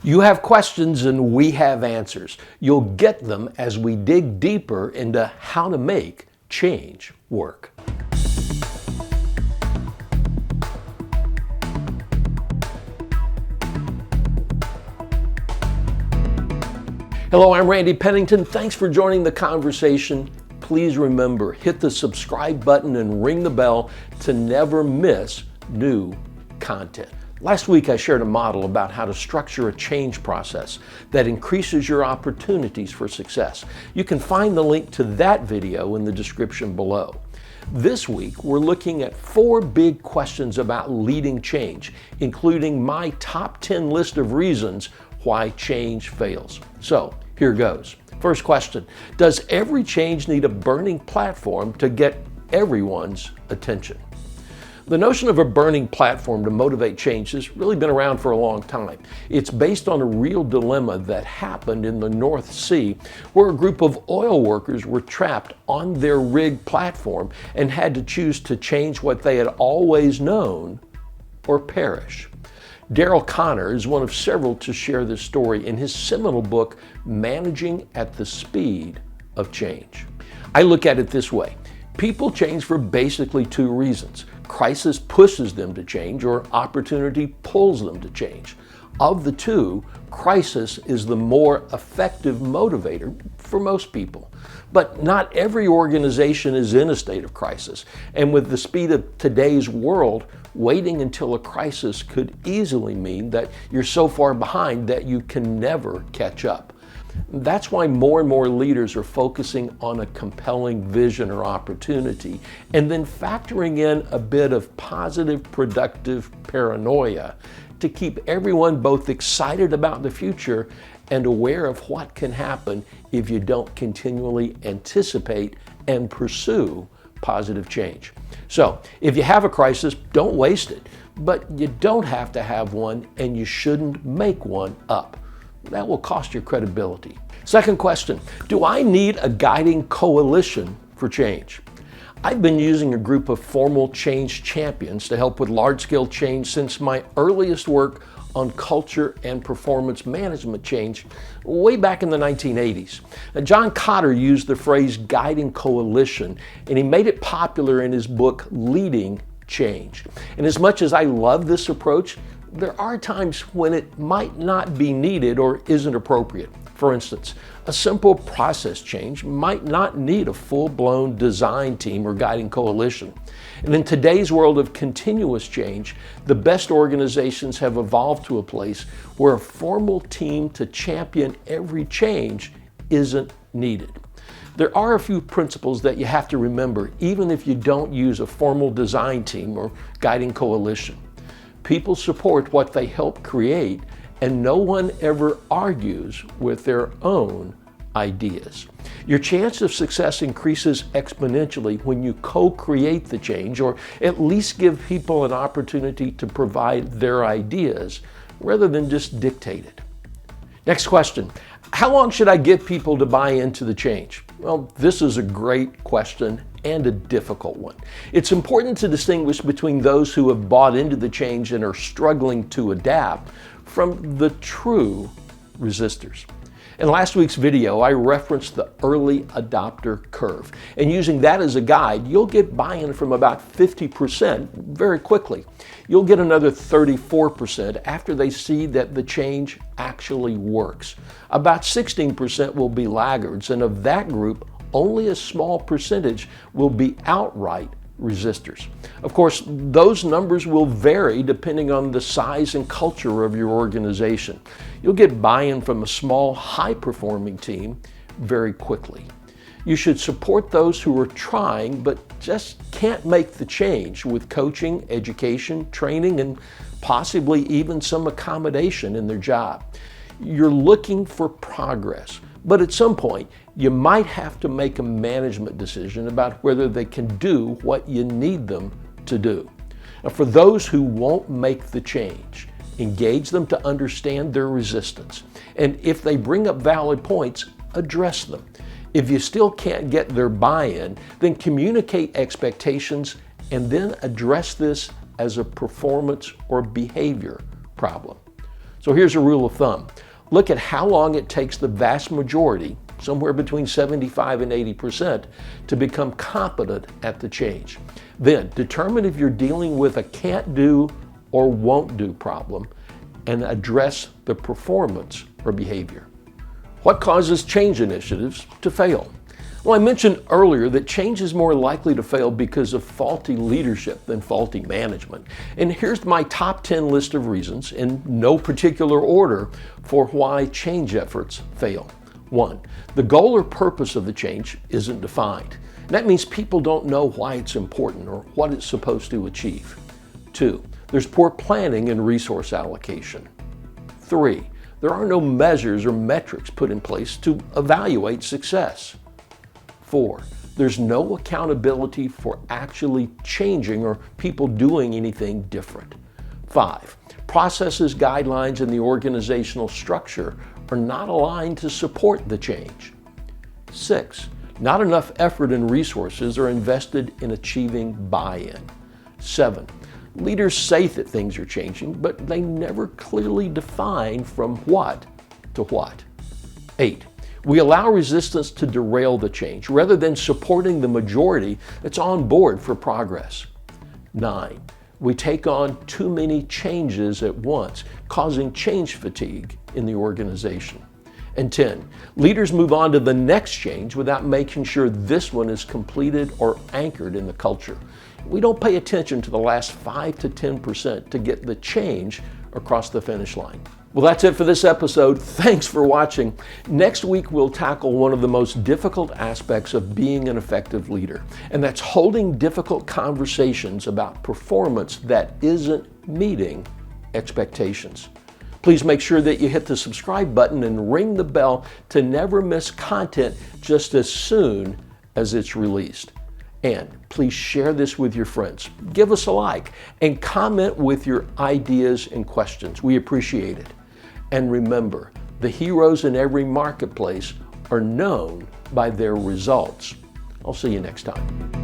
You have questions and we have answers. You'll get them as we dig deeper into how to make change work. Hello, I'm Randy Pennington. Thanks for joining the conversation. Please remember, hit the subscribe button and ring the bell to never miss new content. Last week I shared a model about how to structure a change process that increases your opportunities for success. You can find the link to that video in the description below. This week we're looking at 4 big questions about leading change, including my top 10 list of reasons why change fails. So here goes. First question, does every change need a burning platform to get everyone's attention? The notion of a burning platform to motivate change has really been around for a long time. It's based on a real dilemma that happened in the North Sea, where a group of oil workers were trapped on their rig platform and had to choose to change what they had always known or perish. Daryl Conner is one of several to share this story in his seminal book, Managing at the Speed of Change. I look at it this way. People change for basically 2 reasons. Crisis pushes them to change, or opportunity pulls them to change. Of the 2, crisis is the more effective motivator for most people. But not every organization is in a state of crisis. And with the speed of today's world, waiting until a crisis could easily mean that you're so far behind that you can never catch up. That's why more and more leaders are focusing on a compelling vision or opportunity, and then factoring in a bit of positive, productive paranoia to keep everyone both excited about the future and aware of what can happen if you don't continually anticipate and pursue positive change. So, if you have a crisis, don't waste it, but you don't have to have one, and you shouldn't make one up. That will cost your credibility. Second question, do I need a guiding coalition for change? I've been using a group of formal change champions to help with large-scale change since my earliest work on culture and performance management change way back in the 1980s. Now, John Kotter used the phrase guiding coalition, and he made it popular in his book, Leading Change. And as much as I love this approach, there are times when it might not be needed or isn't appropriate. For instance, a simple process change might not need a full-blown design team or guiding coalition. And in today's world of continuous change, the best organizations have evolved to a place where a formal team to champion every change isn't needed. There are a few principles that you have to remember, even if you don't use a formal design team or guiding coalition. People support what they help create, and no one ever argues with their own ideas. Your chance of success increases exponentially when you co-create the change, or at least give people an opportunity to provide their ideas rather than just dictate it. Next question. How long should I get people to buy into the change? Well, this is a great question and a difficult one. It's important to distinguish between those who have bought into the change and are struggling to adapt from the true resistors. In last week's video, I referenced the early adopter curve, and using that as a guide, you'll get buy-in from about 50% very quickly. You'll get another 34% after they see that the change actually works. About 16% will be laggards, and of that group, only a small percentage will be outright resistors. Of course, those numbers will vary depending on the size and culture of your organization. You'll get buy-in from a small, high-performing team very quickly. You should support those who are trying but just can't make the change with coaching, education, training, and possibly even some accommodation in their job. You're looking for progress, but at some point, you might have to make a management decision about whether they can do what you need them to do. Now, for those who won't make the change, engage them to understand their resistance. And if they bring up valid points, address them. If you still can't get their buy-in, then communicate expectations and then address this as a performance or behavior problem. So here's a rule of thumb. Look at how long it takes the vast majority, somewhere between 75 and 80%, to become competent at the change. Then determine if you're dealing with a can't do or won't do problem and address the performance or behavior. What causes change initiatives to fail? Well, I mentioned earlier that change is more likely to fail because of faulty leadership than faulty management. And here's my top 10 list of reasons, in no particular order, for why change efforts fail. 1, the goal or purpose of the change isn't defined. That means people don't know why it's important or what it's supposed to achieve. 2, there's poor planning and resource allocation. 3, there are no measures or metrics put in place to evaluate success. 4, there's no accountability for actually changing or people doing anything different. 5, processes, guidelines, and the organizational structure are not aligned to support the change. 6, not enough effort and resources are invested in achieving buy-in. 7, leaders say that things are changing, but they never clearly define from what to what. 8, we allow resistance to derail the change rather than supporting the majority that's on board for progress. 9, we take on too many changes at once, causing change fatigue in the organization. And 10, leaders move on to the next change without making sure this one is completed or anchored in the culture. We don't pay attention to the last 5 to 10% to get the change across the finish line. Well, that's it for this episode. Thanks for watching. Next week, we'll tackle one of the most difficult aspects of being an effective leader, and that's holding difficult conversations about performance that isn't meeting expectations. Please make sure that you hit the subscribe button and ring the bell to never miss content just as soon as it's released. And please share this with your friends. Give us a like and comment with your ideas and questions. We appreciate it. And remember, the heroes in every marketplace are known by their results. I'll see you next time.